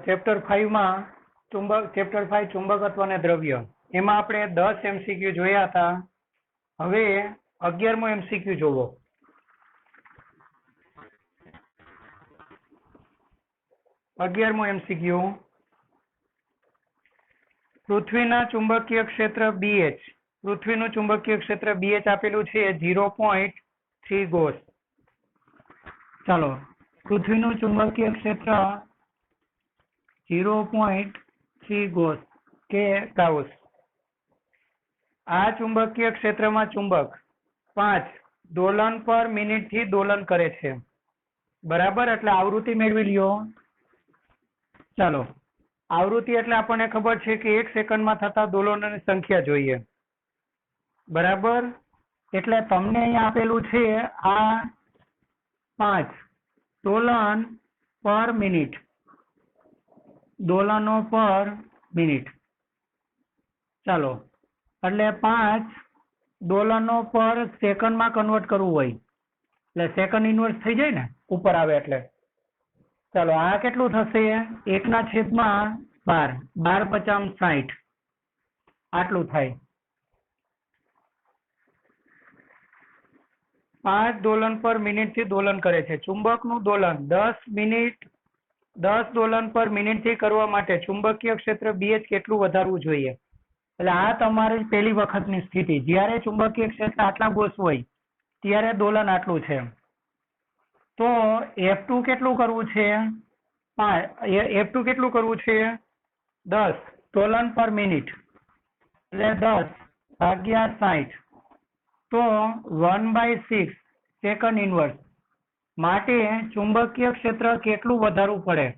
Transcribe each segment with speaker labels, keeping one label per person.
Speaker 1: Chapter 5 માં chapter 5 ચુંબકત્વ અને દ્રવ્ય એમાં આપણે 10 MCQ જોયા હતા. હવે 11મો MCQ જોવો. 11મો MCQ, પૃથ્વીના ચુંબકીય ક્ષેત્ર BH, પૃથ્વીનું ચુંબકીય ક્ષેત્ર BH આપેલું છે 0.3 ગોસ. ચાલો, પૃથ્વીનું ચુંબકીય ક્ષેત્ર 0.3 ગોસ કે ગાઉસ. આ ચુંબકીય ક્ષેત્રમાં ચુંબક 5 દોલન પર મિનિટ થી દોલન કરે છે. બરાબર, એટલે આવૃત્તિ મેળવી લ્યો. ચાલો, આવૃત્તિ એટલે આપણને ખબર છે કે 1 સેકન્ડમાં થતા દોલનોની સંખ્યા જોઈએ. બરાબર, એટલે તમને અહીંયા આપેલું છે આ 5 દોલન પર મિનિટ, દોલનો પર મિનિટ. ચાલો, એટલે 5 દોલનો પર સેકન્ડમાં કન્વર્ટ કરવું હોય એટલે સેકન્ડ ઇન્વર્સ થઈ જાય ને, ઉપર આવે એટલે. ચાલો, આ કેટલું થશે? 1/12, 12 પચામ 60, આટલું થાય. 5 દોલન પર મિનિટ થી દોલન કરે છે. ચુંબકનું દોલન 10 દોલન પર મિનિટ થી કરવા માટે ચુંબકીય ક્ષેત્ર BH કેટલું વધારવું જોઈએ? એટલે આ તમારી પહેલી વખતની સ્થિતિ. જ્યારે ચુંબકીય ક્ષેત્ર આટલા ગોસ હોય ત્યારે દોલન આટલું છે. તો F2 કેટલું કરવું છે? F2 કેટલું કરવું છે? 10 દોલન પર મિનિટ એટલે 10 ભાગ્યા 60, તો 1/6 સેકન્ડ ઇન્વર્સ. માટે ચુંબકીય ક્ષેત્ર કેટલું વધારવું પડે?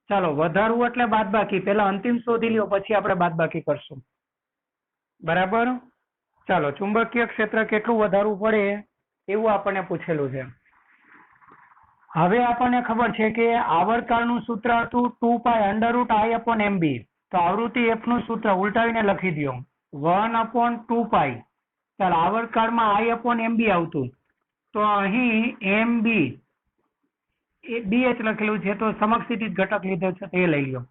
Speaker 1: ચાલો, વધારવું એટલે બાદબાકી. પહેલા અંતિમ શોધી લ્યો, પછી આપણે બાદબાકી કરશું. બરાબર, ચાલો, ચુંબકીય ક્ષેત્ર કેટલું વધારવું પડે એવું આપણને પૂછેલું છે. હવે આપણને ખબર છે કે આવર્તકાળનું સૂત્ર હતું 2π√I/MB. તો આવૃત્તિ F નું સૂત્ર ઉલટાવીને લખી દો, 1/2π. ચાલો, આવર્તકાળમાં I/MB આવતું, તો અહીં MB એ BH લખેલું છે, તો સમક્ષિતિજ ઘટક લીધો છે તે લઈ લ્યો,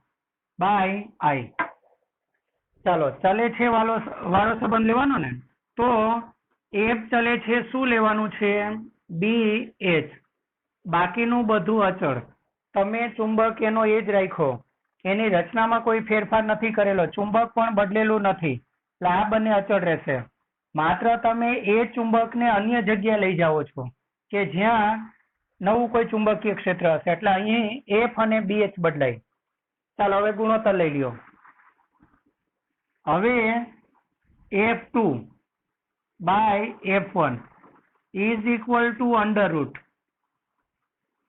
Speaker 1: બાય I. ચાલો, ચલે છે વાળો સંબંધ લેવાનો ને, તો F ચલે છે શું લેવાનું છે? BH. બાકીનું બધું અચળ. તમે ચુંબક એનો એ જ રાખ્યો, એની રચનામાં કોઈ ફેરફાર નથી કરેલો, ચુંબક પણ બદલેલું નથી, એટલે આ બંને અચળ રહેશે. માત્ર તમે એ ચુંબકને અન્ય જગ્યાએ લઈ જાઓ છો કે જ્યાં નવું કોઈ ચુંબકીય ક્ષેત્ર હશે, એટલે અહીં F અને BH બદલાય. ચાલો, હવે ગુણોત્તર લઈ લ્યો. હવે F2 by F1 is equal to √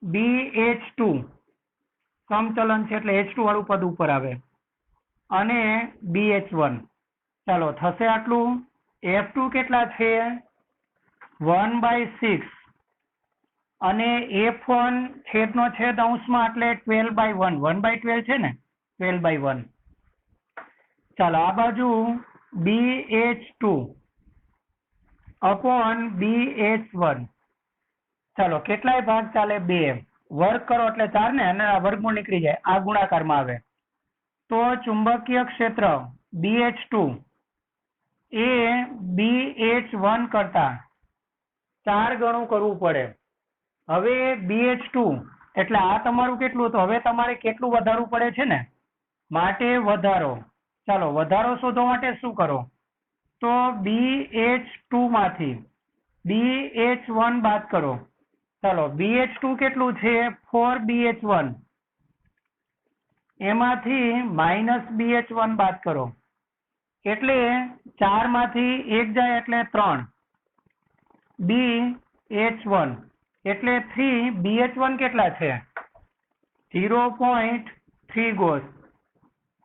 Speaker 1: BH2, સમચલન છે એટલે H2 વાળું પદ ઉપર આવે, અને BH1. ચાલો, થશે આટલું. F2 કેટલા છે? 1/6, અને F1 છેદનો છેદ અંશમાં એટલે 12/1, 1/12 છે ને, 12/1. ચાલો, આ બાજુ BH2 upon BH1. ચાલો, કેટલાય ભાગ ચાલે? 2. વર્ગ કરો એટલે 4 ને, અને આ વર્ગમૂળ નીકળી જાય, આ ગુણાકારમાં આવે. તો ચુંબકીય ક્ષેત્ર BH2 એ BH1 કરતા 4 ગણું કરવું પડે. હવે BH2 એટલે આ તમારું કેટલું હતું? હવે તમારે કેટલું વધારવું પડે છે ને, માટે વધારો. ચાલો, વધારો શોધવા માટે શું કરો? તો BH2 માંથી BH1 બાદ કરો. ચાલો, BH2 કેટલું છે? 4BH1. એમાંથી -BH1 બાદ કરો, એટલે 4 માંથી 1 જાય એટલે 3. BH1 એટલે 3. BH1 કેટલા છે? 0.3 ગોસ.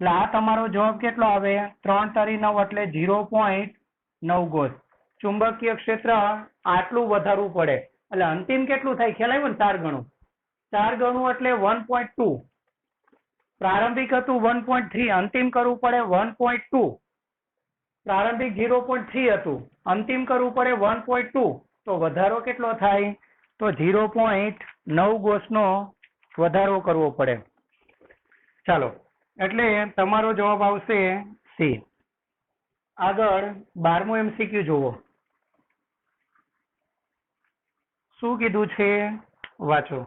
Speaker 1: એટલે આ તમારો જવાબ કેટલો આવે? 3 × 9 એટલે 0.9 ગોસ. ચુંબકીય ક્ષેત્ર આટલું વધારવું પડે એટલે અંતિમ કેટલું થાય ખ્યાલ આવ્યો ને? 4 ગણું. 4 ગણું એટલે 1.2. પ્રારંભિક હતું 1.3, અંતિમ કરવું પડે 1.2. પ્રારંભિક 0.3 હતું, અંતિમ કરવું પડે 1.2. તો વધારો કેટલો થાય? તો 0.9 ગોસનો વધારો કરવો પડે. ચાલો, એટલે તમારો જવાબ આવશે સી. આગળ 12મું MCQ જુઓ. શું કીધું છે વાંચો.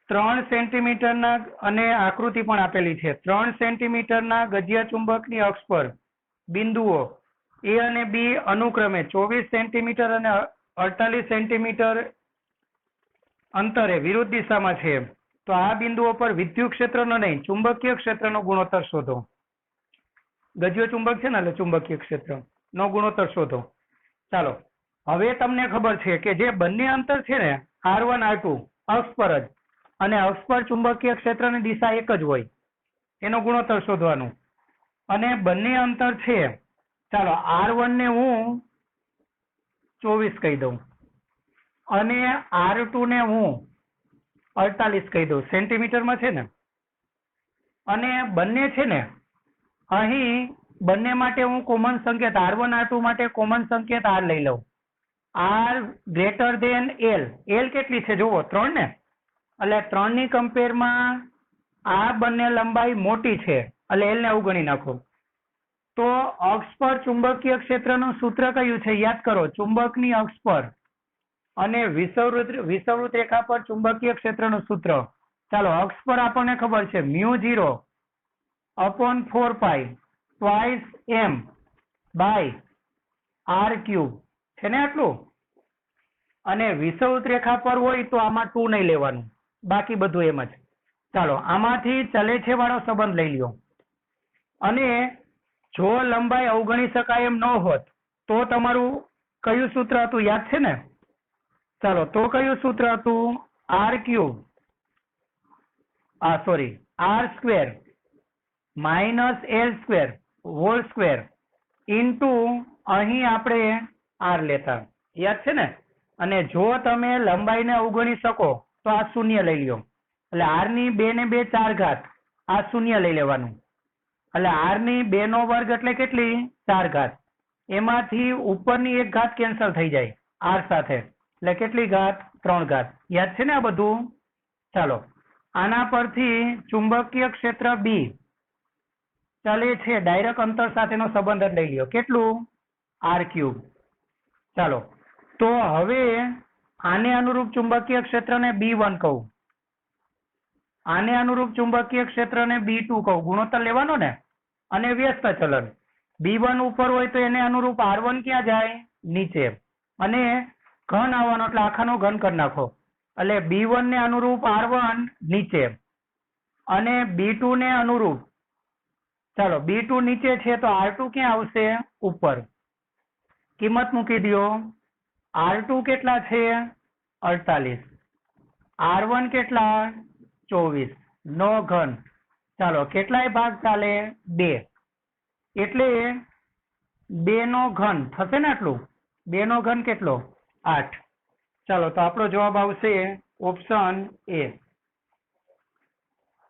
Speaker 1: 3 સેન્ટીમીટરના અને આકૃતિ પણ આપેલી છે. 3 સેન્ટીમીટરના ગજિયા ચુંબકની અક્ષ પર બિંદુઓ એ અને બી અનુક્રમે 24 સેન્ટીમીટર અને 48 સેન્ટીમીટર અંતરે વિરુદ્ધ દિશામાં છે. તો આ બિંદુઓ પર વિદ્યુત ક્ષેત્રનો નહીં, ચુંબકીય ક્ષેત્રનો ગુણોત્તર શોધો. ગજિયો ચુંબક છે ને, એટલે ચુંબકીય ક્ષેત્ર નો ગુણોત્તર શોધો. ચાલો, હવે તમને ખબર છે કે જે બંને અંતર છે ને, R1 R2 અક્ષ પર જ, અને અક્ષ પર ચુંબકીય ક્ષેત્રની દિશા એક જ હોય, એનો ગુણોત્તર શોધવાનું. અને બંને અંતર છે, ચાલો R1 ને હું 24 કહી દઉં અને R2 ને હું 48 કહી દઉં, સેન્ટીમીટરમાં છે ને. અને બંને છે ને, અહીં બંને માટે હું કોમન સંકેત R1 R2 માટે કોમન સંકેત R લઈ લઉં. R greater than L. L કેટલી છે જુઓ, 3 ને, એટલે 3 ની કમ્પેરમાં આ બંને લંબાઈ મોટી છે, એટલે L ને અવગણી નાખો. તો અક્ષ પર ચુંબકીય ક્ષેત્રનું સૂત્ર કયું છે યાદ કરો, ચુંબકની અક્ષ પર અને વિષુવવૃત્ત રેખા પર ચુંબકીય ક્ષેત્રનું સૂત્ર. ચાલો, અક્ષ પર આપણને ખબર છે μ0/4π ટ્વાઇસ m બાય r³ છે ને આટલું. અને વિષુવવૃત્ત રેખા પર હોય તો આમાં 2 નહીં લેવાનું, બાકી બધું એમ જ. ચાલો, આમાંથી ચલે છે વાળો સંબંધ લઈ લ્યો. અને જો લંબાઈ અવગણી શકાય એમ ન હોત તો તમારું કયું સૂત્ર હતું યાદ છે ને? ચાલો, તો કયું સૂત્ર હતું? r³ r² minus L² whole square into અહીં આપણે r લેતા, યાદ છે ને. અને જો તમે લંબાઈને અવગણી શકો તો આ શૂન્ય લઈ લ્યો, એટલે r ની 2 ને 2 4 ઘાત, આ શૂન્ય લઈ લેવાનું. એટલે r ની 2 નો વર્ગ એટલે કેટલી? 4 ઘાત. એમાંથી ઉપરની એક ઘાત કેન્સલ થઈ જાય r સાથે, એટલે કેટલી ઘાત? 3 ઘાત. યાદ છે ને આ બધું? ચાલો, આના પરથી ચુંબકીય ક્ષેત્ર બી ચાલે છે ડાયરેક્ટ અંતર સાથેનો સંબંધ જ લઈ લ્યો. કેટલું? r³. ચાલો, તો હવે આને અનુરૂપ ચુંબકીય ક્ષેત્રને B1 કહું, આને અનુરૂપ ચુંબકીય ક્ષેત્રને B2 કહું. ગુણોત્તર લેવાનો ને. અને વ્યસ્ત ચલન B1 ઉપર હોય તો એને અનુરૂપ R1 ક્યાં જાય? નીચે. અને ઘન આવવાનો એટલે આખાનો ઘન કરી નાખો, એટલે B1 ને અનુરૂપ R1 નીચે અને B2 ને અનુરૂપ, ચાલો B2 નીચે છે તો R2 ક્યાં આવશે? ઉપર. કિંમત મૂકી દો. R2 કેટલા છે? 48. R1 કેટલા? 24 નો ઘન. ચાલો, કેટલાય ભાગ ચાલે? 2, એટલે 2 નો ઘન થશે ને આટલું. 2 નો ઘન કેટલો? 8. ચાલો, તો આપણો જવાબ આવશે ઓપ્શન એ.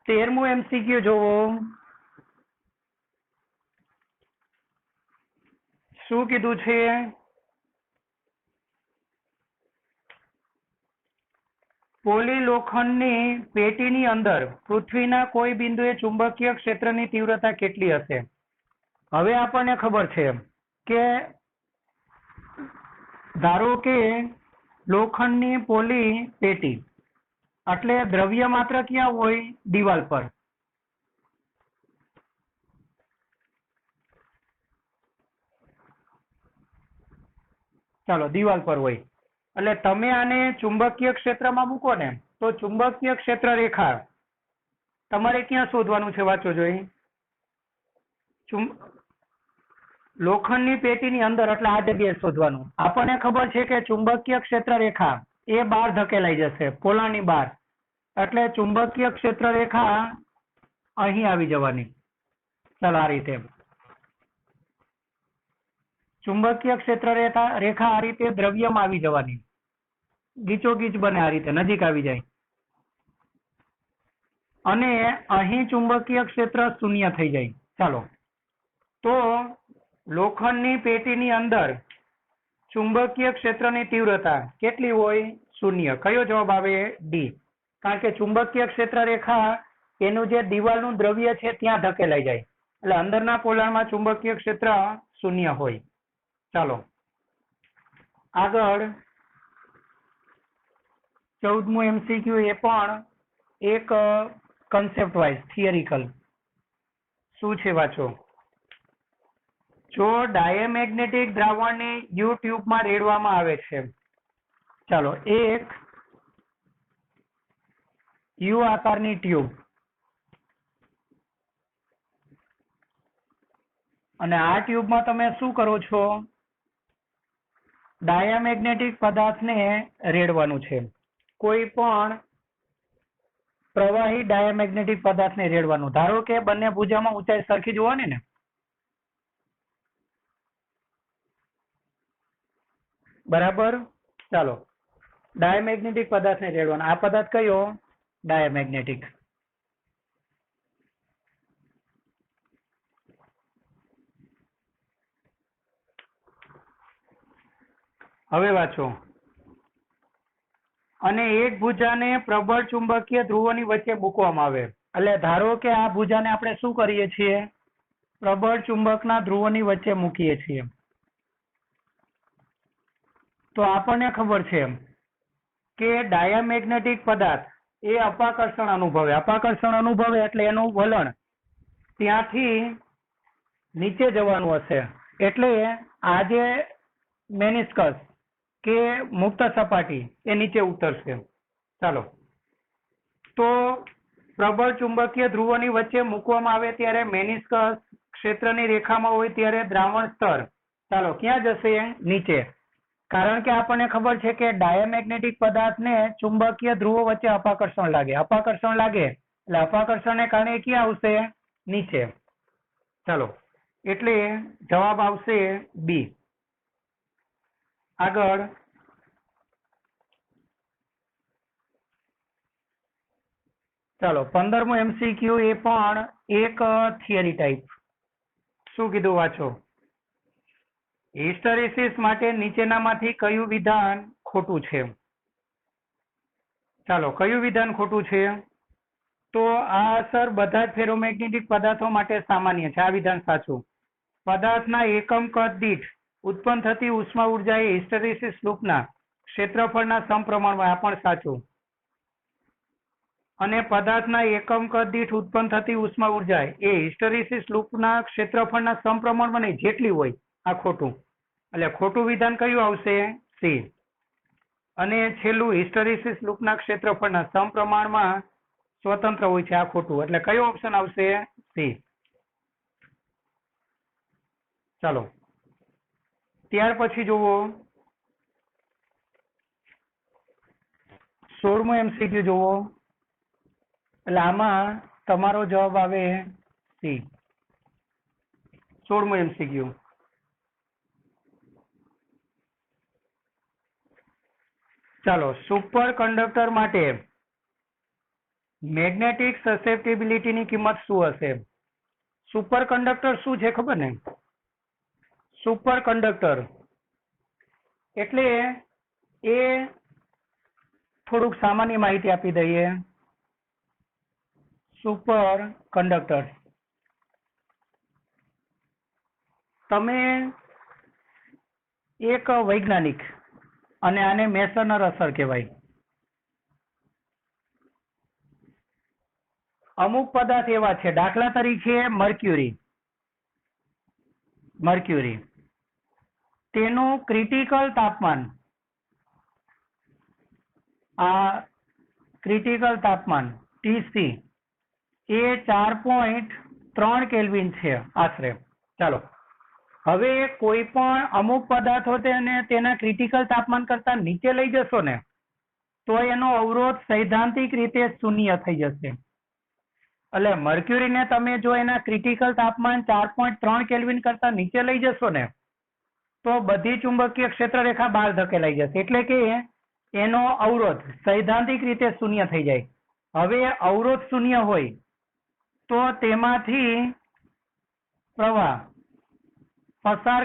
Speaker 1: 13મું MCQ જોવો. શું કીધું છે? પોલીલોખંડની પેટીની અંદર પૃથ્વીના કોઈ બિંદુએ ચુંબકીય ક્ષેત્રની તીવ્રતા કેટલી હશે? હવે આપણને ખબર છે કે ધારો કે લોખંડની પોલી પેટી એટલે દ્રવ્ય માત્ર ક્યાં હોય? દિવાલ પર. ચાલો, દિવાલ પર હોય એટલે તમે આને ચુંબકીય ક્ષેત્રમાં મૂકો ને તો ચુંબકીય ક્ષેત્ર રેખા તમારે ક્યાં શોધવાનું છે? વાંચો જોઈ. લોખંડની પેટીની અંદર એટલે આ જગ્યાએ શોધવાનું. આપણને ખબર છે કે ચુંબકીય ક્ષેત્ર રેખા એ બહાર ધકેલાઈ જશે, પોલાની બહાર, એટલે ચુંબકીય ક્ષેત્ર રેખા અહીં આવી જવાની. ચાલો, આ રીતે ચુંબકીય ક્ષેત્ર રેખા આ રીતે દ્રવ્યમાં આવી જવાની, ગીચોગીચ બને, આ રીતે નજીક આવી જાય. અને અહીં ચુંબકીય ક્ષેત્ર શૂન્ય થઈ જાય. ચાલો, તો લોખંડની પેટીની અંદર ચુંબકીય ક્ષેત્રની તીવ્રતા કેટલી હોય? 0. કયો જવાબ આવે? ડી. કારણ કે ચુંબકીય ક્ષેત્ર રેખા એનું જે દિવાલનું દ્રવ્ય છે ત્યાં ધકેલાઈ જાય, એટલે અંદરના પોલાણમાં ચુંબકીય ક્ષેત્ર શૂન્ય હોય. ચાલો આગળ 14મું MCQ એ પણ એક કન્સેપ્ટ વાઇઝ થિયરિકલ. શું છે વાંચો. જો ડાયામેગ્નેટિક દ્રાવણને યુ ટ્યુબમાં રેડવામાં આવે છે, ચાલો એક યુ આકારની ટ્યુબ, અને આ ટ્યુબમાં તમે શું કરો છો, ડાયામેગ્નેટિક પદાર્થને રેડવાનું છે. કોઈ પણ પ્રવાહી ડાયામેગ્નેટિક પદાર્થને રેડવાનું. ધારો કે બંને ભુજામાં ઊંચાઈ સરખી જોવાની ને, બરાબર. ચાલો ડાયામેગ્નેટિક પદાર્થને રેડવાનો. આ પદાર્થ કયો? ડાયામેગ્નેટિક. હવે વાંચો. અને એક ભુજાને પ્રબળ ચુંબકીય ધ્રુવોની વચ્ચે મૂકવામાં આવે. એટલે ધારો કે આ ભુજાને આપણે શું કરીએ છીએ, પ્રબળ ચુંબકના ધ્રુવોની વચ્ચે મૂકીએ છીએ. તો આપણને ખબર છે કે ડાયામેગ્નેટિક પદાર્થ એ અપાકર્ષણ અનુભવે. અપાકર્ષણ અનુભવે એટલે એનું વલણ ત્યાંથી નીચે જવાનું હશે, એટલે આ જે મેનિસ્કસ કે મુક્ત સપાટી એ નીચે ઉતરશે. ચાલો, તો પ્રબળ ચુંબકીય ધ્રુવોની વચ્ચે મૂકવામાં આવે ત્યારે મેનિસ્કસ ક્ષેત્રની રેખામાં હોય ત્યારે દ્રાવણ સ્તર ચાલો ક્યાં જશે? નીચે. કારણ કે આપણને ખબર છે કે ડાયામેગ્નેટિક પદાર્થને ચુંબકીય ધ્રુવો વચ્ચે અપાકર્ષણ લાગે. અપાકર્ષણ લાગે એટલે અપાકર્ષણને કારણે ક્યાં આવશે? નીચે. ચાલો, એટલે જવાબ આવશે બી. આગળ ચાલો 15મું MCQ એ પણ એક થિયરી ટાઈપ. શું કીધું વાંચો. હિસ્ટેરેસિસ માટે નીચેનામાંથી કયું વિધાન ખોટું છે? ચાલો, કયું વિધાન ખોટું છે? તો આ અસર બધા જ ફેરોમેગ્નેટિક પદાર્થો માટે સામાન્ય છે. આ વિધાન સાચું. પદાર્થના એકમ કદ દીઠ ઉત્પન્ન થતી ઉષ્મા ઉર્જા એ હિસ્ટેરેસિસ લૂપના ક્ષેત્રફળના સમપ્રમાણમાં. આ પણ સાચું. અને પદાર્થના એકમ કદ દીઠ ઉત્પન્ન થતી ઉષ્મા ઉર્જા એ હિસ્ટેરેસિસ લૂપના ક્ષેત્રફળના સમપ્રમાણમાં નહીં, જેટલી હોય. આ ખોટું. એટલે ખોટું વિધાન કયું આવશે? સી. અને છેલ્લું હિસ્ટેરેસિસ લૂપના ક્ષેત્રફળના સમપ્રમાણમાં સ્વતંત્ર હોય છે. આ ખોટું. એટલે કયો ઓપ્શન આવશે? સી. ચાલો, ત્યાર પછી જુઓ 16મું MCQ જુઓ. એટલે આમાં તમારો જવાબ આવે સી. 16મું MCQ. ચાલો, સુપર કંડક્ટર માટે મેગ્નેટિક સસેપ્ટિબિલિટીની કિંમત શું હશે? સુપર કંડક્ટર શું છે ખબર ને? સુપર કંડક્ટર એટલે એ થોડુંક સામાન્ય માહિતી આપી દઈએ. સુપર કંડક્ટર, તમે એક વૈજ્ઞાનિક, અને આને મેસનર અસર કહેવાય. અમુક પદાર્થ એવા છે, દાખલા તરીકે મર્ક્યુરી, તેનું ક્રિટિકલ તાપમાન, આ ક્રિટિકલ તાપમાન TC એ 4.3 કેલ્વિન છે આશરે. ચાલો, હવે કોઈ પણ અમુક પદાર્થો તેને તેના ક્રિટિકલ તાપમાન કરતા નીચે લઈ જશો ને તો એનો અવરોધ સૈદ્ધાંતિક રીતે શૂન્ય થઈ જશે. એટલે મર્ક્યુરીને તમે જો એના ક્રિટિકલ તાપમાન 4.3 કેલ્વિન કરતા નીચે લઈ જશો ને તો બધી ચુંબકીય ક્ષેત્ર રેખા બહાર ધકેલાઈ જશે. એટલે કે એનો અવરોધ સૈદ્ધાંતિક રીતે શૂન્ય થઈ જાય. હવે અવરોધ શૂન્ય હોય તો તેમાંથી પ્રવાહ પસાર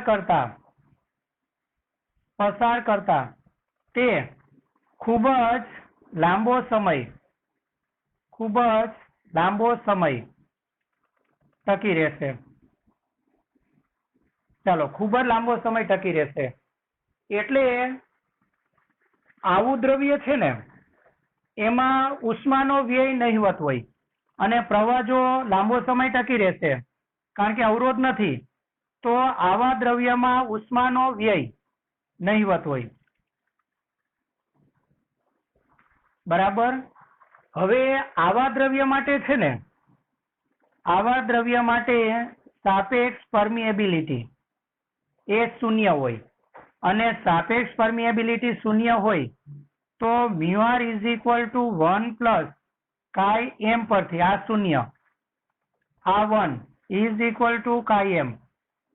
Speaker 1: કરતા તે ખૂબ જ લાંબો સમય લાંબો સમય ટકી રહેશે. ચાલો, ખૂબ જ લાંબો સમય ટકી રહેશે. એટલે આવું દ્રવ્ય છે ને એમાં ઉષ્માનો વ્યય નહિવત હોય અને પ્રવાહ જો લાંબો સમય ટકી રહેશે કારણ કે અવરોધ નથી, તો આવા દ્રવ્યમાં ઉષ્માનો વ્યય નહિવત હોય. બરાબર. હવે આવા દ્રવ્ય માટે છે ને, આવા દ્રવ્ય માટે સાપેક્ષ પરમિએબિલિટી એ શૂન્ય હોય અને સાપેક્ષ પરમિએબિલિટી શૂન્ય હોય તો μr is equal to 1 plus કાઈ એમ પરથી આ શૂન્ય, આ 1 ઇઝ ઇક્વલ ટુ કાઈ એમ.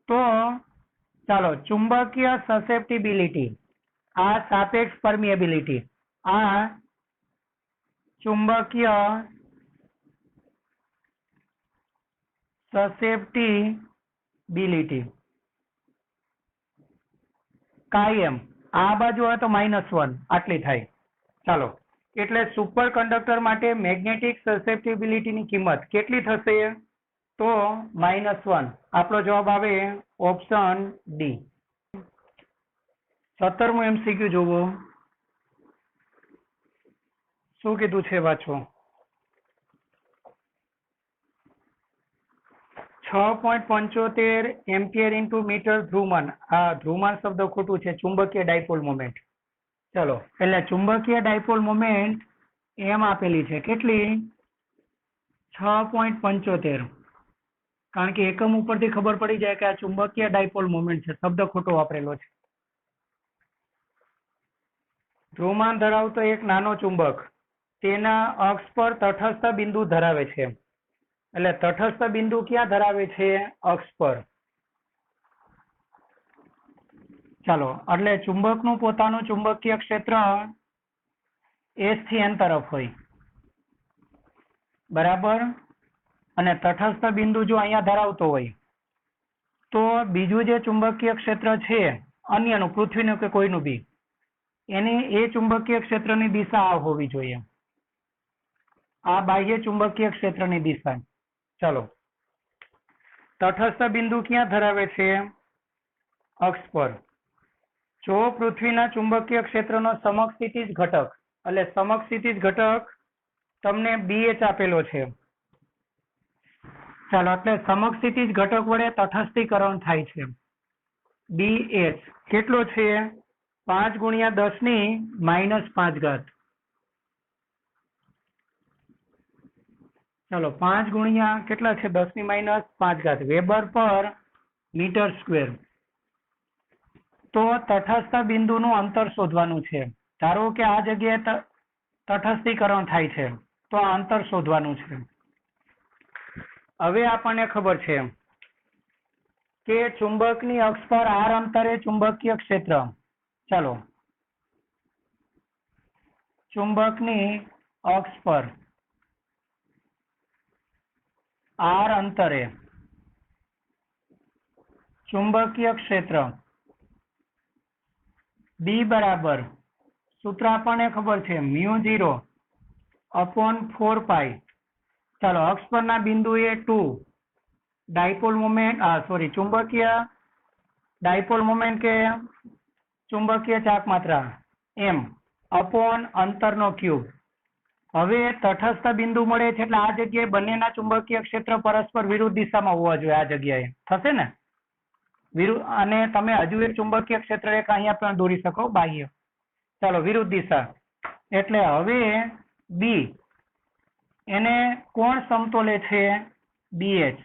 Speaker 1: તો ચાલો, ચુંબકીય સસેપ્ટિબિલિટી, આ સાપેક્ષ પરમિએબિલિટી, આ ચુંબકીય સસેપ્ટિબિલિટી કાયમ આ બાજુ હોય તો -1 આટલી થાય. ચાલો, એટલે સુપર કંડક્ટર માટે મેગ્નેટિક સસેપ્ટિબિલિટીની કિંમત કેટલી થશે? તો -1. આપણો જવાબ આવે ઓપ્શન ડી. 17મું MCQ જોવો. શું કીધું છે વાંચો. 6.75 એમ્પિયર ઇન્ટુ મીટર ધ્રુવમાન. આ ધ્રુવમાન શબ્દ ખોટું છે, ચુંબકીય ડાયપોલ મોમેન્ટ. ચલો, એટલે ચુંબકીય ડાયપોલ મોમેન્ટ એમ આપેલી છે કેટલી? 6.75. કારણ કે એકમ ઉપરથી ખબર પડી જાય કે આ ચુંબકીય ડાયપોલ મોમેન્ટ છે, શબ્દ ખોટો વાપરેલો છે. ધ્રુવમાન ધરાવતો એક નાનો ચુંબક તેના અક્ષ પર તટસ્થ બિંદુ ધરાવે છે. એટલે તટસ્થ બિંદુ ક્યાં ધરાવે છે? અક્ષ પર. ચાલો, એટલે ચુંબકનું પોતાનું ચુંબકીય ક્ષેત્ર S થી N તરફ હોય. બરાબર. અને તટસ્થ બિંદુ જો અહીંયા ધરાવતો હોય તો બીજું જે ચુંબકીય ક્ષેત્ર છે અન્યનું, પૃથ્વીનું કે કોઈનું બી, એની એ ચુંબકીય ક્ષેત્રની દિશા આ હોવી જોઈએ, આ બાહ્ય ચુંબકીય ક્ષેત્રની દિશા. ચાલો, તટસ્થ બિંદુ ક્યાં ધરાવે છે? અક્ષ પર. જો પૃથ્વીના ચુંબકીય ક્ષેત્રનો સમક્ષિતિજ ઘટક, એટલે સમક્ષિતિજ ઘટક તમને BH આપેલો છે. ચાલો, એટલે સમક્ષિતિજ ઘટક વડે તટસ્થીકરણ થાય છે. BH કેટલો છે? 5 × 10⁻5 ઘાત. ચાલો, 5 ગુણ્યા કેટલા છે? 10⁻5 ઘાત વેબર પર મીટર સ્ક્વેર. તો તટસ્થ બિંદુનું અંતર શોધવાનું છે. ધારો કે આ જગ્યાએ તટસ્થીકરણ થાય છે તો આ અંતર શોધવાનું છે. હવે આપણને ખબર છે કે ચુંબકની અક્ષ પર r અંતરે ચુંબકીય ક્ષેત્ર. ચાલો, ચુંબકની અક્ષ પર r અંતરે ચુંબકીય ક્ષેત્ર B બરાબર, સૂત્ર આપણને ખબર છે, μ0/4π. ચાલો, અક્ષ પરના બિંદુએ 2 ડાયપોલ મોમેન્ટ, ચુંબકીય ડાયપોલ મોમેન્ટ કે ચુંબકીય ચાક માત્રા m અપોન અંતરનો ક્યુબ. હવે તટસ્થ બિંદુ મળે છે એટલે આ જગ્યાએ બંનેના ચુંબકીય ક્ષેત્ર પરસ્પર વિરુદ્ધ દિશામાં હોવા જોઈએ. આ જગ્યાએ થશે ને વિરુદ્ધ. અને તમે હજુ એક ચુંબકીય ક્ષેત્ર રેખા અહીંયા પણ દોરી શકો, બાહ્ય. ચાલો, વિરુદ્ધ દિશા. એટલે હવે B એને કોણ સમતોલે છે? BH.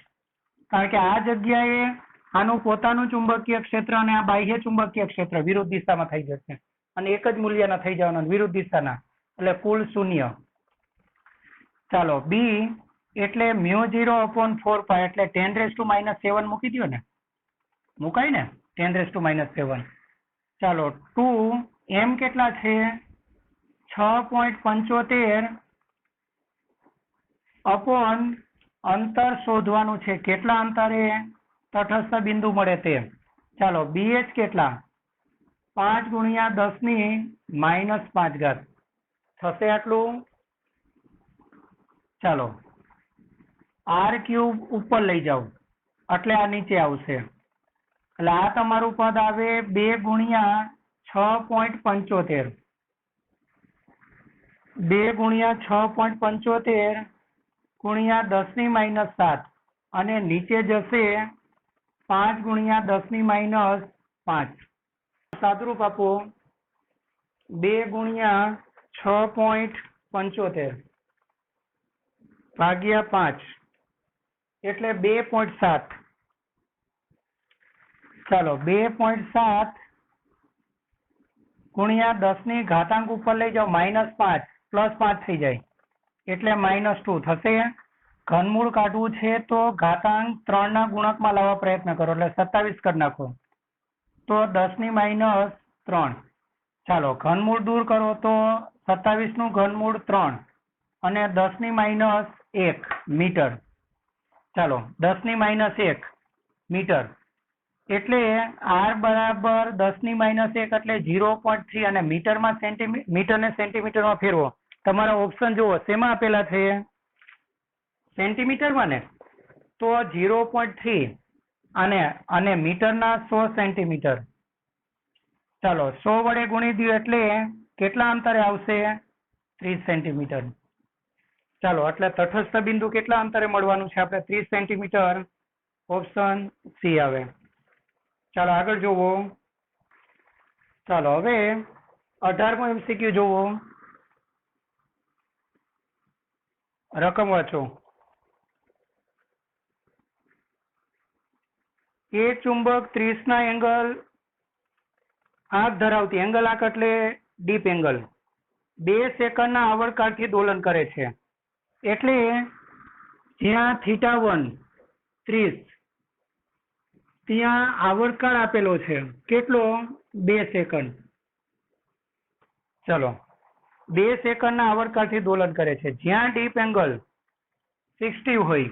Speaker 1: કારણ કે આ જગ્યાએ આનું પોતાનું ચુંબકીય ક્ષેત્ર અને આ બાહ્ય ચુંબકીય ક્ષેત્ર વિરુદ્ધ દિશામાં થઈ જશે અને એક જ મૂલ્યના થઈ જવાના, વિરુદ્ધ દિશાના, એટલે કુલ 0. ચાલો, B એટલે μ0/4π એટલે 10⁻⁷ મૂકી દો ને, મુકાય ને 10⁻⁷. ચાલો, 2 m કેટલા છે? 6.75 અપોન અંતર શોધવાનું છે. કેટલા અંતરે તટસ્થ બિંદુ મળે તે. ચાલો, BH કેટલા? 5 × 10⁻5 ઘાત થશે આટલું. ચાલો, આર ક્યુબ ઉપર લઈ જાઓ એટલે આ નીચે આવશે, એટલે આ તમારું પદ આવે 2 ગુણ્યા 6.75, 2 ગુણ્યા 6.75 ગુણ્યા 10⁻⁷, અને નીચે જશે 5 ગુણ્યા 10⁻5. સાદુરૂપ આપો 2 ગુણ્યા 6.75 ભાગ્યા 5 એટલે 2.7. ચાલો 2.7 ગુણ્યા 10⁻ઘાતાંક ઉપર લઈ જાઓ -5 +5 થઈ જાય એટલે -2 થશે. ઘનમૂળ કાઢવું છે તો ઘાતાંક 3 ના ગુણકમાં લાવવા પ્રયત્ન કરો એટલે 27 કરી નાખો તો 10⁻3. ચાલો ઘનમૂળ દૂર કરો તો 27 નું ઘનમૂળ 3 અને 10⁻1 મીટર. ચાલો 10⁻1 મીટર એટલે r બરાબર 10⁻1 એટલે 0.3 અને મીટર ને સેન્ટીમીટરમાં ફેરવો. તમારા ઓપ્શન જુઓ શેમાં આપેલા છે? સેન્ટીમીટરમાં ને, તો 0.3 અને મીટરના 100 સેન્ટીમીટર. ચાલો 100 વડે ગુણી દો એટલે કેટલા અંતરે આવશે? 30 સેન્ટીમીટર. ચાલો એટલે તટસ્થ બિંદુ કેટલા અંતરે મળવાનું છે આપણે? 30 સેન્ટીમીટર. ઓપ્શન સી આવે. ચાલો આગળ જોવો. ચાલો હવે 18મો MCQ જોવો. રકમ વાંચો. એ ચુંબક 30 ના એંગલ આંક ધરાવતી, એંગલ આંક એટલે ડીપ એંગલ, 2 સેકન્ડના આવર્તકાળથી દોલન કરે છે. એટલે જ્યાં θ1 30 ત્યાં આવર્તકાળ આપેલો છે કેટલો? 2 સેકન્ડ. ચલો 2 સેકન્ડના આવર્તકાળથી દોલન કરે છે. જ્યાં ડીપ એંગલ 60 હોય,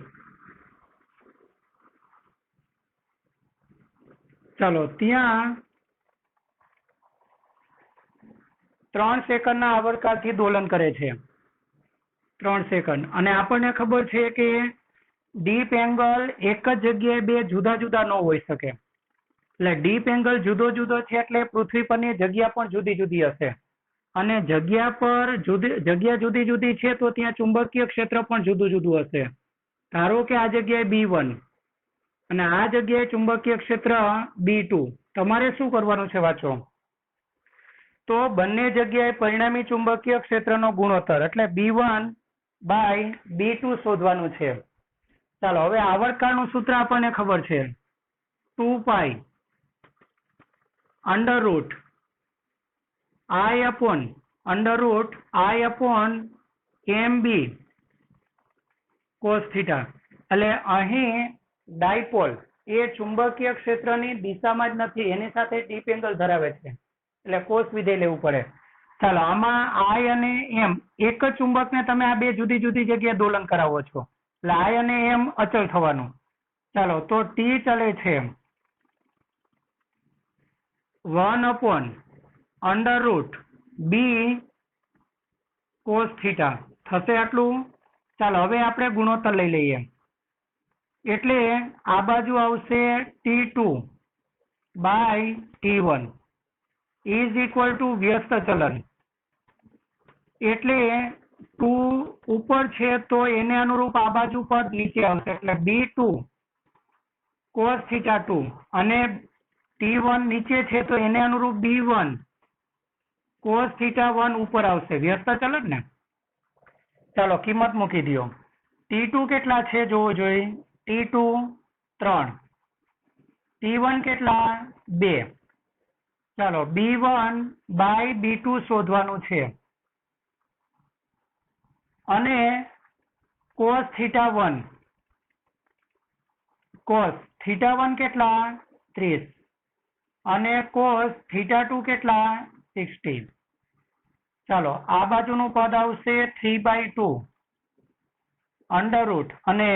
Speaker 1: ચાલો ત્યાં 3 સેકન્ડના આવર્તકાળથી દોલન કરે છે. 3 સેકન્ડ. અને આપણને ખબર છે કે ડીપ એંગલ એક જ જગ્યાએ 2 જુદા જુદા ન હોઈ શકે. એટલે ડીપ એંગલ જુદો જુદો છે એટલે પૃથ્વી પરની જગ્યા પણ જુદી જુદી હશે, અને જગ્યા જુદી જુદી છે તો ત્યાં ચુંબકીય ક્ષેત્ર પણ જુદું જુદું હશે. ધારો કે આ જગ્યાએ B1 અને આ જગ્યાએ ચુંબકીય ક્ષેત્ર B2. તમારે શું કરવાનું છે? વાંચો. તો બંને જગ્યાએ પરિણામી ચુંબકીય ક્ષેત્રનો ગુણોત્તર એટલે B1/B2 શોધવાનું છે. ચાલો હવે આવર્તકાળનું સૂત્ર આપણને ખબર છે, 2π √I/MB cos θ. એટલે અહીં ડાયપોલ એ ચુંબકીય ક્ષેત્રની દિશામાં જ નથી, એની સાથે ડીપ એંગલ ધરાવે છે એટલે કોસ વિધેય લેવું પડે. ચાલો આમાં I અને M એક જ ચુંબકને તમે આ 2 જુદી જુદી જગ્યાએ દોલન કરાવો છો એટલે I અને M અચળ થવાનું. ચાલો તો T ચલે છે 1/√B cos θ થશે આટલું. ચાલો હવે આપણે ગુણોત્તર લઈ લઈએ. એટલે આ બાજુ આવશે T2/T1 ઇઝ ઇક્વલ ટુ વ્યસ્ત ચલન. એટલે 2 ઉપર છે તો એને અનુરૂપ આ બાજુ પદ નીચે આવશે એટલે B2 cos θ2 અને T1 નીચે છે તો એને અનુરૂપ B1 cos θ1 ઉપર આવશે. વ્યસ્ત ચલન ને. ચાલો કિંમત મૂકી દો. T2 કેટલા છે જોવો જોઈએ. T2 3, T1 કેટલા 2. ચાલો B1/B2 શોધવાનું છે અને cos θ1 કેટલા 30 અને cos θ2 કેટલા 60. ચાલો આ બાજુનું પદ આવશે 3/2 √ અને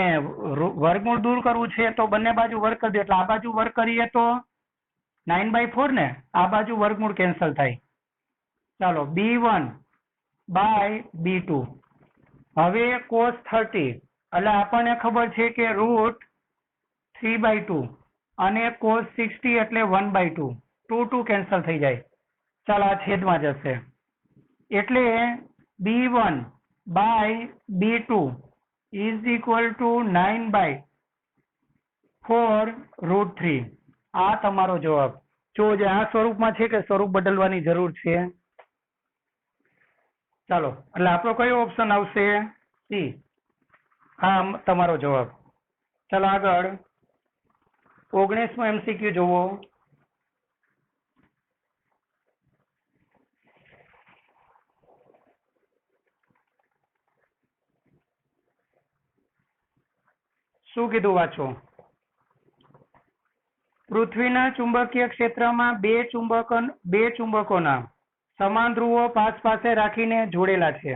Speaker 1: વર્ગમૂળ દૂર કરવું છે તો બંને બાજુ વર્ગ કરી દો એટલે આ બાજુ વર્ગ કરીએ તો 9/4 ને, આ બાજુ વર્ગમૂળ કેન્સલ થાય. ચાલો B1/B2. હવે cos 30 એટલે આપણને ખબર છે કે √3/2 અને cos 60 એટલે 1/2, 2 કેન્સલ થઈ જાય. ચાલો આ છેદમાં જશે એટલે B1/B2 ઇઝ ઇક્વલ ટુ 9/4√3. આ તમારો જવાબ. જો જે આ સ્વરૂપમાં છે કે સ્વરૂપ બદલવાની જરૂર છે? ચાલો એટલે આપણો કયો ઓપ્શન આવશે? સી. હા તમારો જવાબ. ચાલો આગળ 19મો MCQ જુઓ. શું કીધું વાંચો? પૃથ્વીના ચુંબકીય ક્ષેત્રમાં બે ચુંબકોના સમાન ધ્રુવો પાસે રાખીને જોડેલા છે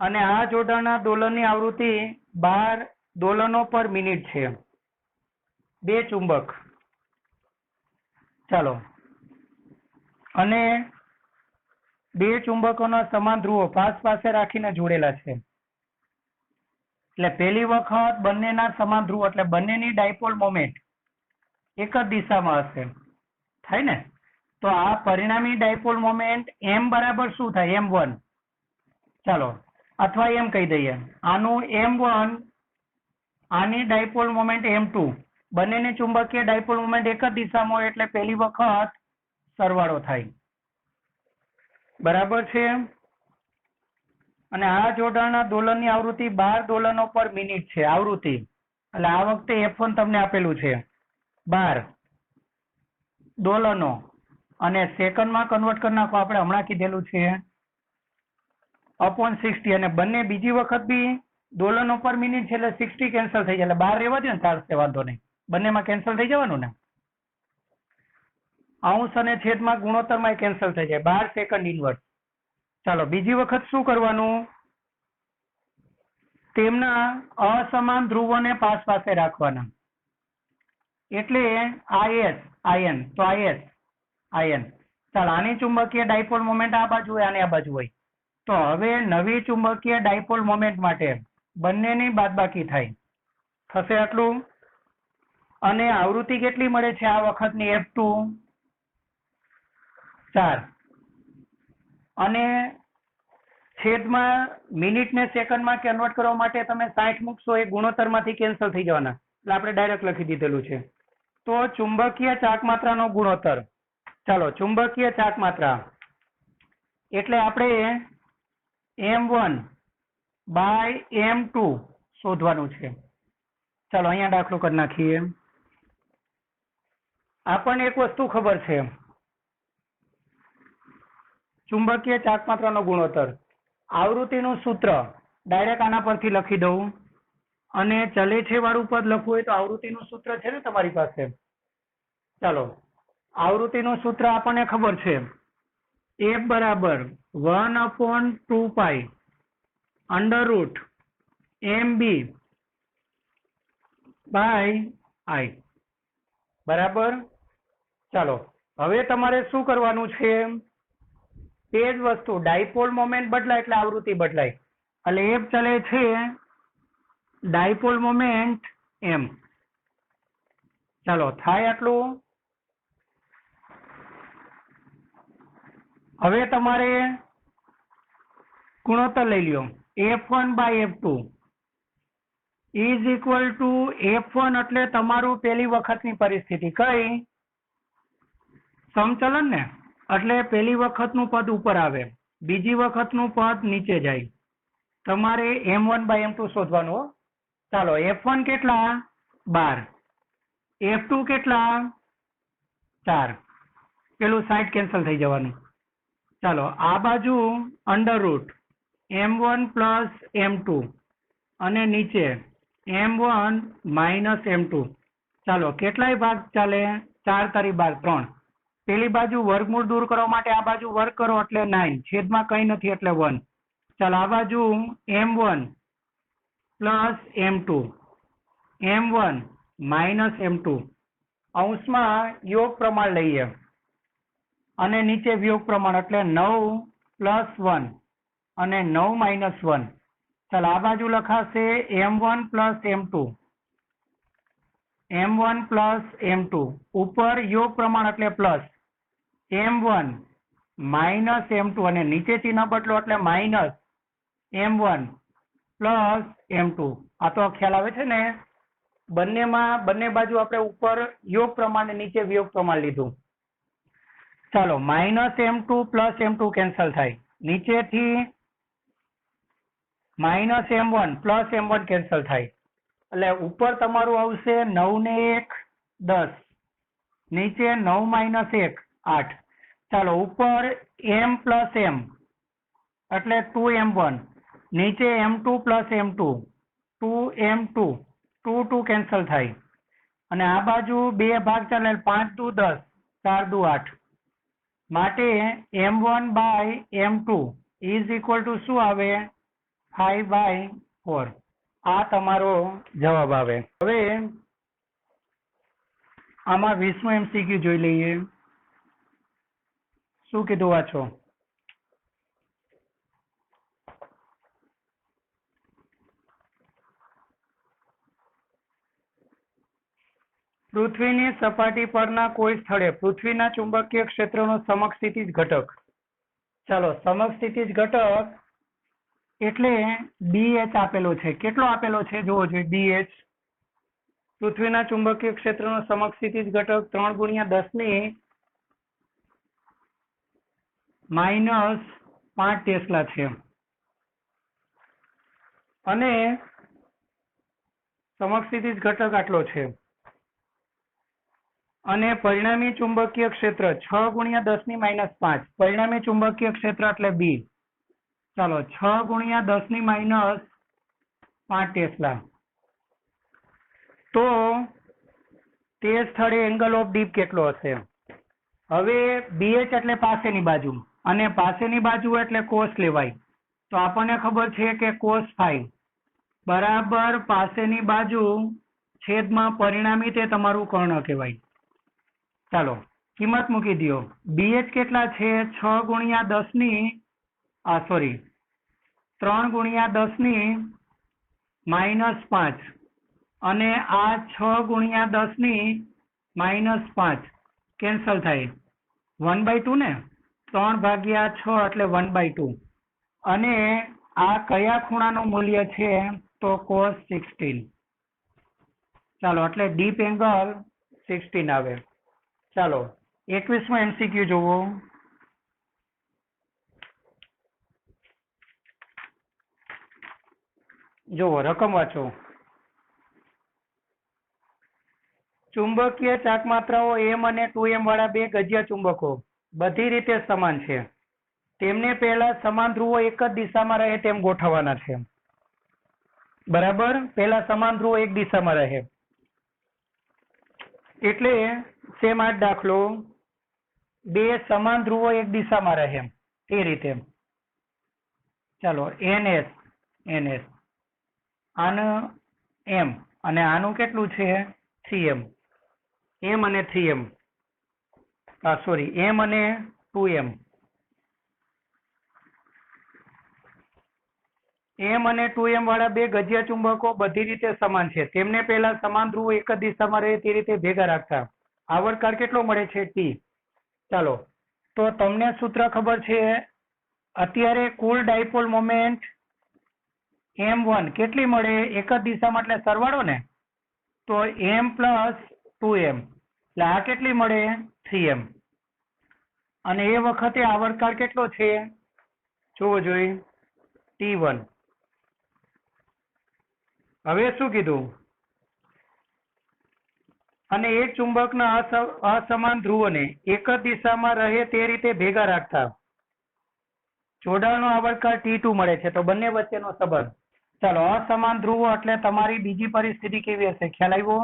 Speaker 1: અને આ જોડાણના દોલનની આવૃત્તિ 12 દોલનો પર મિનિટ છે. બે ચુંબક, ચાલો, અને બે ચુંબકોના સમાન ધ્રુવો પાસે રાખીને જોડેલા છે. એટલે પહેલી વખત બંનેના સમાન ધ્રુવ એટલે બંનેની ડાયપોલ મોમેન્ટ એક જ દિશામાં હશે, થાય ને? તો આ પરિણામી ડાયપોલ મોમેન્ટ m બરાબર શું થાય? m1. ચાલો, અથવા એમ કહી દઈએ આનું m1, આની ડાયપોલ મોમેન્ટ m2. બંનેની ચુંબકીય ડાયપોલ મોમેન્ટ એક જ દિશામાં હોય એટલે પહેલી વખત સરવાળો થાય. બરાબર છે? અને આ જોડાણના દોલનની આવૃત્તિ 12 દોલનો પર મિનિટ છે. આવૃત્તિ એટલે આ વખતે F1 તમને આપેલું છે 12 દોલનો, અને સેકન્ડમાં કન્વર્ટ કરી નાખો. આપણે હમણાં કીધેલું છે upon 60, અને બંને બીજી વખત બી દોલનો પર મિનિટ છે એટલે 60 કેન્સલ થઈ જાય. એટલે 12 રહેવા દો ને, ચાલશે, વાંધો નહીં. બંનેમાં કેન્સલ થઈ જવાનું ને. અંશ અને છેદમાં ગુણોત્તરમાં કેન્સલ થઈ જાય. 12 સેકન્ડ ઇનવર્સ. ચાલો બીજી વખત શું કરવાનું? તેમના અસમાન ધ્રુવોને પાસે રાખવાના. એટલે IN, તો IN. ચાલો, આની ચુંબકીય ડાયપોલ મોમેન્ટ આ બાજુ હોય, આની આ બાજુ હોય. તો હવે નવી ચુંબકીય ડાયપોલ મોમેન્ટ માટે બંનેની બાદબાકી થાય. થશે આટલું. અને આવૃત્તિ કેટલી મળે છે આ વખતની? F2 4. અને છેદમાં મિનિટને સેકન્ડમાં કન્વર્ટ કરવા માટે તમે 60 મૂકશો, એ ગુણોત્તરમાંથી કેન્સલ થઈ જવાના. એટલે આપણે ડાયરેક્ટ લખી દીધેલું છે. તો ચુંબકીય ચાકમાત્રાનો ગુણોત્તર, ચાલો, ચુંબકીય ચાકમાત્રા એટલે આપણે m1/m2 શોધવાનું છે. ચાલો અહીંયા દાખલો કરી નાખીએ. આપણને એક વસ્તુ ખબર છે, ચુંબકીય ચાકમાત્રાનો ગુણોત્તર, આવૃત્તિનું સૂત્ર ડાયરેક્ટ આના પરથી લખી દઉં. અને ચલે છે વાળું પદ લખવું હોય તો આવૃત્તિનું સૂત્ર છે ને તમારી પાસે? ચાલો, આવૃત્તિનું સૂત્ર આપણને ખબર છે, F બરાબર 1/2π √MB/I. બરાબર. ચાલો, હવે તમારે શું કરવાનું છે? તે જ વસ્તુ, ડાયપોલ મોમેન્ટ બદલાય એટલે આવૃત્તિ બદલાય. એટલે F ચલે છે, ડાયપોલ મોમેન્ટ m. ચાલો, થાય આટલું. હવે તમારે ગુણોત્તર લઈ લ્યો. F1/F2 is equal to F1 એટલે તમારું પહેલી વખતની પરિસ્થિતિ. કઈ? સમચલન ને, એટલે પહેલી વખતનું પદ ઉપર આવે, બીજી વખતનું પદ નીચે જાય. તમારે m1/m2 શોધવાનું. ચાલો, F1 કેટલા? 12. F2 કેટલા? 4. પેલું 60 કેન્સલ થઈ જવાનું. ચાલો, આ બાજુ √m1 + m2 અને નીચે m1 - m2. ચાલો, કેટલાય ભાગ ચાલે? 4 તારી 12, 3. પેલી બાજુ વર્ગમૂળ દૂર કરવા માટે આ બાજુ વર્ગ કરો એટલે 9, છેદમાં કઈ નથી એટલે 1. ચાલો, આ બાજુ m1 + m2, m1 - m2. અંશમાં યોગ પ્રમાણ લઈએ અને નીચે વિયોગ પ્રમાણ એટલે 9 + 1 અને 9 - 1. ચાલો આ બાજુ લખાશે m1 plus m2, m1 plus m2 ઉપર યોગ પ્રમાણ એટલે પ્લસ m1 માઇનસ m2 અને નીચે ચિહ્ન બદલો એટલે માઇનસ m1 પ્લસ m2. આ તો ખ્યાલ આવે છે ને? બંને બાજુ આપણે ઉપર યોગ પ્રમાણ નીચે વિયોગ પ્રમાણ લીધું. ચાલો minus m2 plus m2 cancel થાય, નીચેથી minus m1 plus m1 cancel થાય, એટલે ઉપર તમારું આવશે 9 ને 1 10, નીચે 9 માઇનસ 1 8. ચાલો ઉપર m પ્લસ m એટલે 2m1, નીચે m2 plus m2 2m2, 2 2 cancel થાય અને આ બાજુ 2 ભાગ ચાલે 5 દુ 10 4 દુ 8, માટે m1 by m2 is equal to શું આવે? 5/4. આ તમારો જવાબ આવે. હવે આમાં 20મું MCQ જોઈ લઈએ. શું કીધું વાંચો. પૃથ્વીની સપાટી પરના કોઈ સ્થળે પૃથ્વીના ચુંબકીય ક્ષેત્રનો સમસ્થિતિજ ઘટક. ચાલો સમસ્થિતિજ ઘટક એટલે BH આપેલો છે. કેટલો આપેલો છે જોવો જોઈએ. BH પૃથ્વીના ચુંબકીય ક્ષેત્રનો સમસ્થિતિજ ઘટક 3 ગુણ્યા 10 ની માઇનસ 5 ટેસ્લા છે અને સમસ્થિતિજ ઘટક આટલો છે અને પરિણામી ચુંબકીય ક્ષેત્ર 6 ગુણ્યા 10 ની માઇનસ 5. પરિણામી ચુંબકીય ક્ષેત્ર એટલે B. ચાલો 6 ગુણ્યા 10 ની માઇનસ 5 ટેસ્લા. તો તે સ્થળે એંગલ ઓફ ડીપ કેટલો હશે? હવે BH એટલે પાસેની બાજુ અને પાસેની બાજુ એટલે કોસ લેવાય. તો આપણને ખબર છે કે cos phi બરાબર પાસેની બાજુ છેદમાં પરિણામી તે તમારું કર્ણ કહેવાય. ચાલો કિંમત મૂકી દો. BH કેટલા છે? 6 ગુણ્યા 10 ની 3 ગુણ્યા 10 ની માઇનસ 5 અને આ 6 ગુણ્યા 10 ની માઇનસ 5 કેન્સલ થાય 1/2 ને 3 ભાગ્યા 6 એટલે 1/2 અને આ કયા ખૂણાનું મૂલ્ય છે? તો cos 16. ચાલો એટલે ડીપ એંગલ 16 આવે. ચાલો 21મું MCQ જોવો. જોવો રકમ વાંચો. ચુંબકીય ચાકમાત્રાઓ m અને 2m વાળા બે ગજિયા ચુંબકો બધી રીતે સમાન છે. તેમને પહેલા સમાન ધ્રુવો એક જ દિશામાં રહે તેમ ગોઠવવાના છે. બરાબર, પહેલા સમાન ધ્રુવો એક દિશામાં રહે એટલે સેમ આ દાખલો, બે સમાન ધ્રુવો એક દિશામાં રહે એ રીતે. ચાલો NS આનું m અને આનું કેટલું છે? 3m. m અને 3m m અને 2m. m અને 2m વાળા બે ગજિયા ચુંબકો બધી રીતે સમાન છે. તેમને પહેલા સમાન ધ્રુવો એક જ દિશામાં રહે તે રીતે ભેગા રાખતા. આવર્તકાળ કેટલો મળે છે? T. ચાલો તો તમને સૂત્ર ખબર છે. અત્યારે કુલ ડાયપોલ મોમેન્ટ m1 કેટલી મળે? એક જ દિશામાં એટલે સરવાળો ને, તો m પ્લસ 2m એટલે આ કેટલી મળે? 3m. અને એ વખતે આવર્તકાળ કેટલો છે જોવો જોઈએ. T1. હવે શું કીધું? અને એક ચુંબકના અસમાન ધ્રુવોને એક જ દિશામાં રહે તે રીતે ભેગા રાખતા જોડાણનો આવર્તકાળ T2 મળે છે. તો બંને વચ્ચેનો સંબંધ. ચાલો અસમાન ધ્રુવો એટલે તમારી બીજી પરિસ્થિતિ કેવી હશે? ખ્યાલ આવ્યો?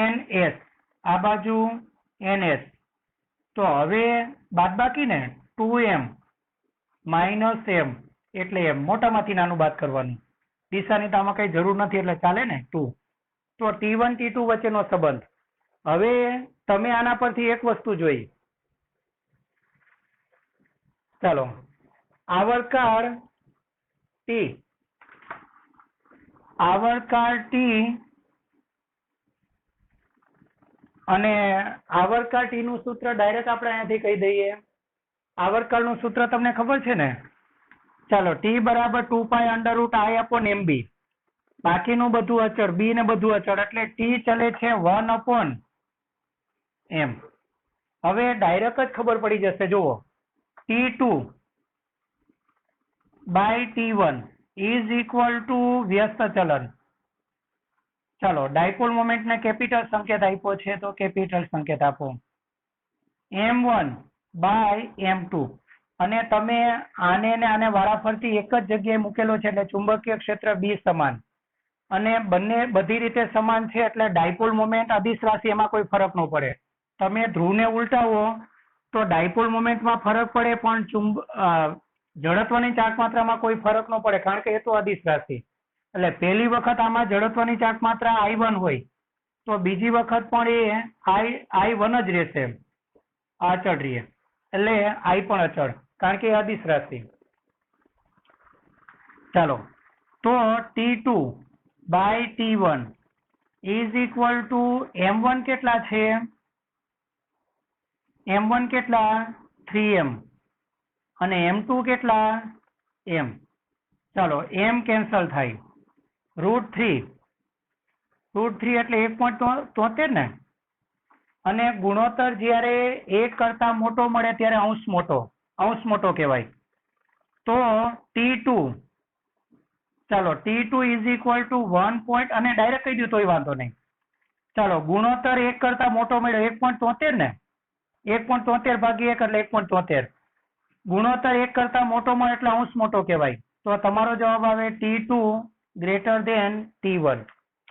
Speaker 1: NS આ બાજુ NS. તો હવે બાદબાકી ને 2m માઇનસ m એટલે m. મોટામાંથી નાનું બાદ કરવાનું. દિશાની તો આમાં કઈ જરૂર નથી એટલે ચાલે ને 2. તો T1 T2 વચ્ચેનો સંબંધ. હવે તમે આના પરથી એક વસ્તુ જોઈ. ચાલો આવર્તકાળ T આવર્તકાળ t અને આવર્તકાળ t નું સૂત્ર ડાયરેક્ટ આપણે અહીંયાથી કહી દઈએ. આવર્તકાળનું સૂત્ર તમને ખબર છે ને? ચાલો, t બરાબર 2π√i/mb. બાકીનું બધું અચળ, b ને બધું અચળ, એટલે t ચલે છે 1/m. હવે ડાયરેક્ટ જ ખબર પડી જશે. જુઓ, T2/T1 ઇઝ ઇક્વલ ટુ વ્યસ્ત ચલન. ચાલો, ડાયપોલ મોમેન્ટ ને કેપિટલ સંકેત આપ્યો છે તો કેપિટલ સંકેત આપો. m1/m2. અને તમે આને ને આને વારાફરતી એક જ જગ્યાએ મૂકેલો છે એટલે ચુંબકીય ક્ષેત્ર B સમાન અને બંને બધી રીતે સમાન છે એટલે ડાયપોલ મોમેન્ટ અદિશ રાશિ, એમાં કોઈ ફરક ન પડે. તમે ધ્રુવને ઉલટાવો તો ડાયપોલ મોમેન્ટમાં ફરક પડે પણ જડત્વની ચાર્જ માત્રામાં કોઈ ફરક ન પડે કારણ કે એ તો અદિશ રાશિ. એટલે પહેલી વખત આમાં જડત્વની ચાર્જ માત્રા I1 હોય તો બીજી વખત પણ એ I1 જ રહેશે, અચળ રહે. એટલે I પણ અચળ કારણ કે એ અદિશ રાશિ. ચાલો, તો T2/T1 is equal to M1 કેટલા છે? M1 કેટલા? 3m. અને M2 કેટલા? m. ચાલો, m કેન્સલ થાય. √3 એટલે 1.73 ને. અને ગુણોત્તર જ્યારે 1 કરતા મોટો મળે ત્યારે અંશ મોટો કહેવાય. તો T2, ચાલો, T2 ઇઝ ઇક્વલ ટુ 1. અને ડાયરેક્ટ કહી દઉં તોય વાંધો નહીં. ચાલો, ગુણોત્તર 1 કરતા મોટો મળ્યો 1.73 ને. 1.73 ભાગ્યા 1 એટલે 1.73. ગુણોત્તર 1 કરતા મોટો મળે એટલે અંશ મોટો કહેવાય. તો તમારો જવાબ આવે T2 > T1.